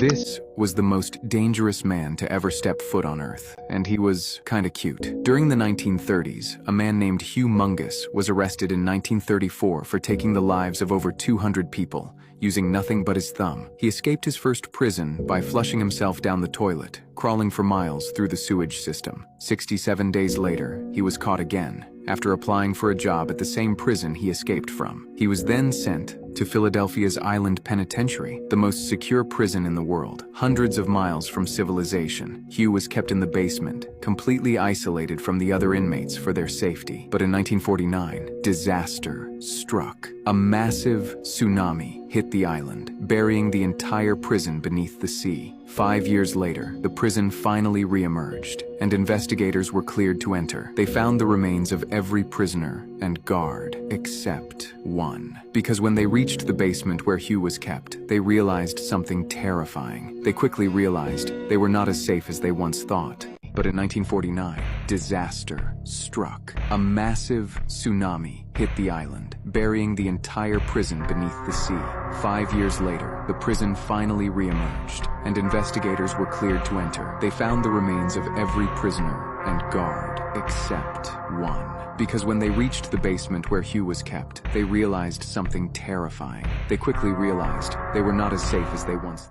This was the most dangerous man to ever step foot on Earth, and he was kinda cute. During the 1930s, a man named Hugh Mungus was arrested in 1934 for taking the lives of over 200 people, using nothing but his thumb. He escaped his first prison by flushing himself down the toilet, crawling for miles through the sewage system. 67 days later, he was caught again, after applying for a job at the same prison he escaped from. He was then sent to Philadelphia's Island Penitentiary, the most secure prison in the world, hundreds of miles from civilization. Hugh was kept in the basement, completely isolated from the other inmates for their safety. But in 1949, disaster struck. A massive tsunami hit the island, burying the entire prison beneath the sea. 5 years later, the prison finally re-emerged, and investigators were cleared to enter. They found the remains of every prisoner and guard, except one. Because when they reached the basement where Hugh was kept, they realized something terrifying. They quickly realized they were not as safe as they once thought. But in 1949, disaster struck. A massive tsunami hit the island, burying the entire prison beneath the sea. 5 years later, the prison finally re-emerged, and investigators were cleared to enter. They found the remains of every prisoner and guard, except one. Because when they reached the basement where Hugh was kept, they realized something terrifying. They quickly realized they were not as safe as they once thought.